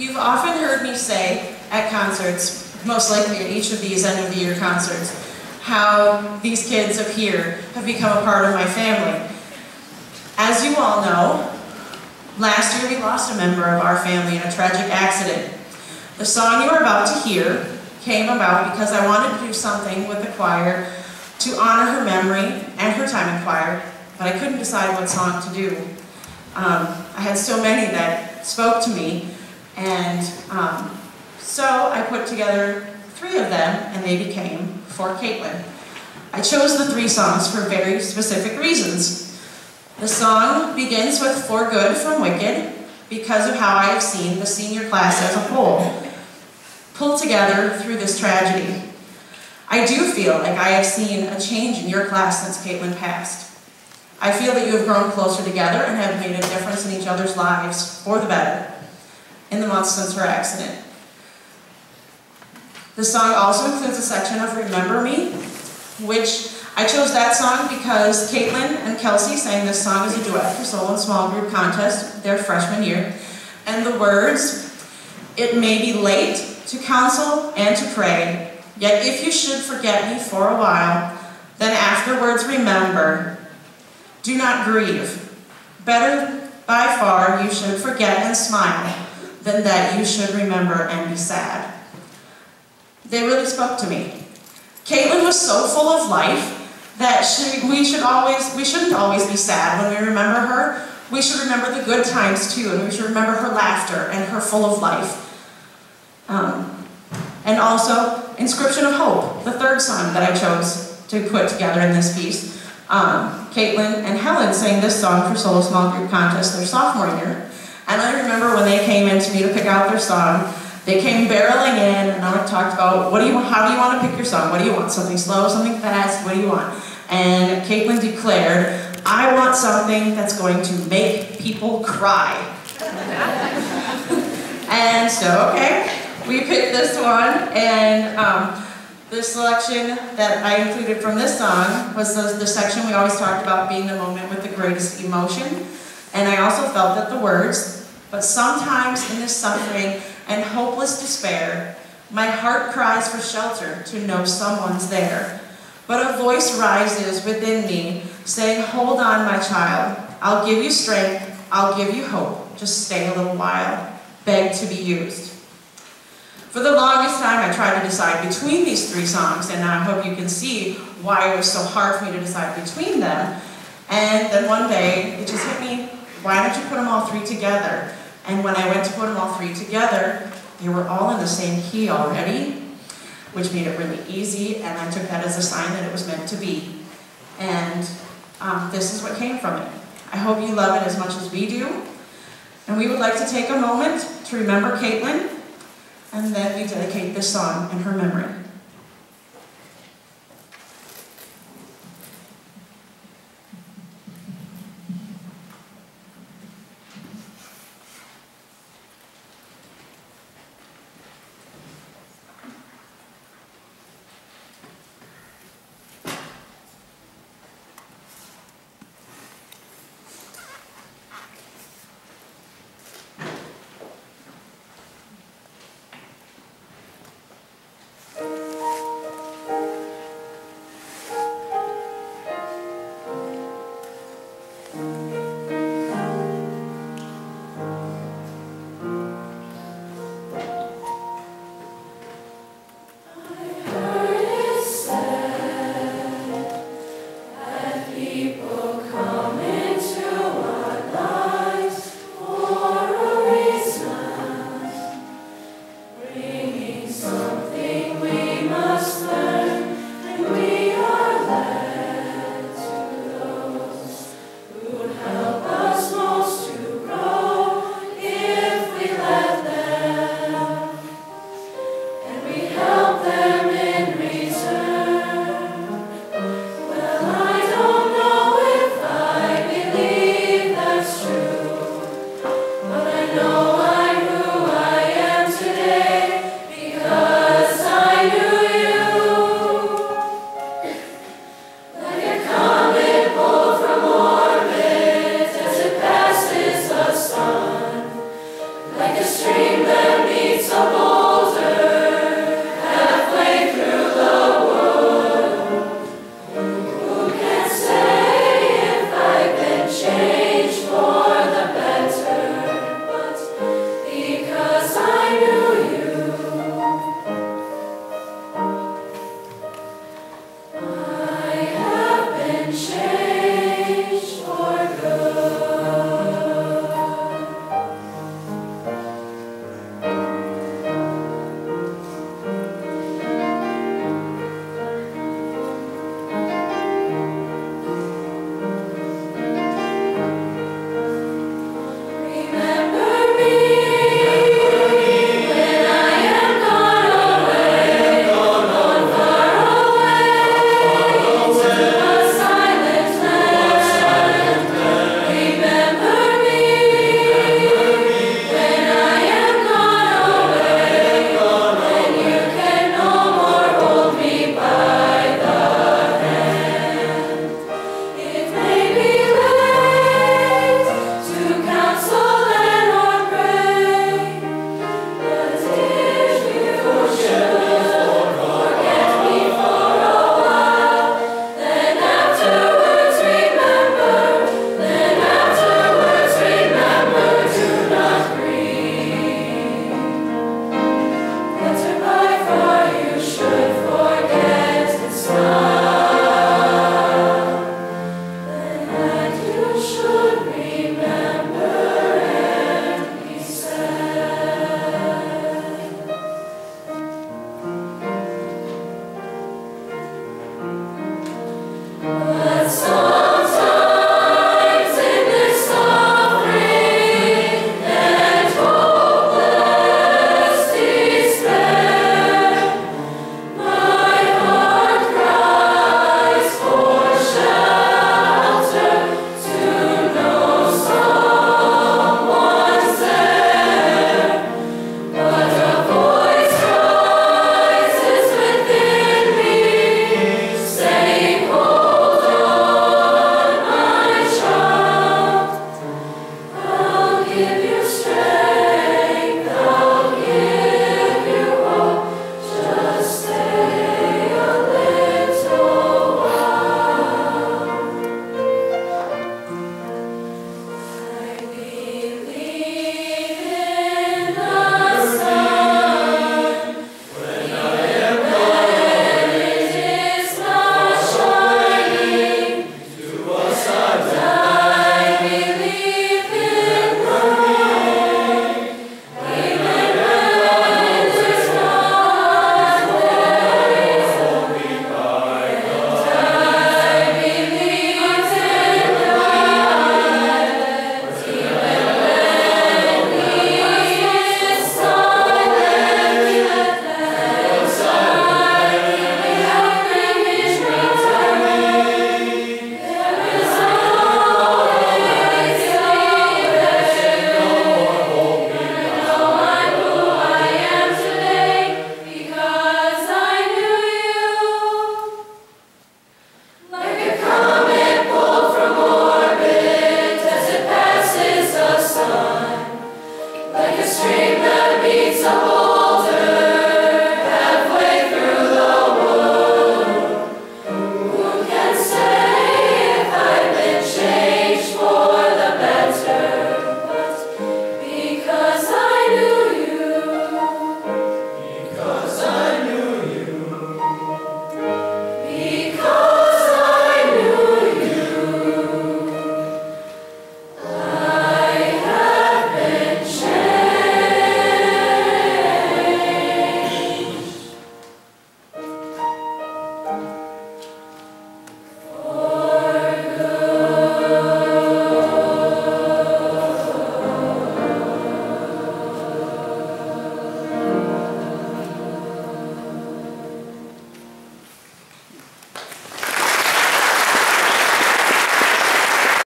You've often heard me say at concerts, most likely at each of these end of the year concerts, how these kids up here have become a part of my family. As you all know, last year we lost a member of our family in a tragic accident. The song you are about to hear came about because I wanted to do something with the choir to honor her memory and her time in choir, but I couldn't decide what song to do. I had so many that spoke to me, and so I put together 3 of them, and they became For Kaitllyn. I chose the 3 songs for very specific reasons. The song begins with For Good from Wicked, because of how I have seen the senior class as a whole pull together through this tragedy. I do feel like I have seen a change in your class since Kaitlyn passed. I feel that you have grown closer together and have made a difference in each other's lives for the better in the months since her accident. The song also includes a section of Remember Me, which I chose that song because Kaitlyn and Kelsey sang this song as a duet for Solo and Small Group Contest their freshman year. And the words, "It may be late to counsel and to pray, yet if you should forget me for a while, then afterwards remember. Do not grieve. Better by far you should forget and smile than that you should remember and be sad." They really spoke to me. Kaitlyn was so full of life that we shouldn't always be sad when we remember her. We should remember the good times too, and we should remember her laughter and her full of life. And also, Inscription of Hope, the 3rd song that I chose to put together in this piece. Kaitlyn and Helen sang this song for Solo Small Group Contest their sophomore year. And I remember when they came in to me to pick out their song, they came barreling in and I talked about, how do you want to pick your song? What do you want? Something slow, something fast? What do you want? And Kaitlyn declared, "I want something that's going to make people cry." And so, okay, we picked this one, and the selection that I included from this song was the section we always talked about being the moment with the greatest emotion. And I also felt that the words, "But sometimes in this suffering and hopeless despair, my heart cries for shelter to know someone's there. But a voice rises within me saying, hold on, my child. I'll give you strength. I'll give you hope. Just stay a little while. Beg to be used." For the longest time, I tried to decide between these 3 songs, and I hope you can see why it was so hard for me to decide between them. And then one day, it just hit me, why don't you put them all 3 together? And when I went to put them all 3 together, they were all in the same key already, which made it really easy, and I took that as a sign that it was meant to be. And this is what came from it. I hope you love it as much as we do. And we would like to take a moment to remember Kaitlyn, and then we dedicate this song in her memory. Like a stream that so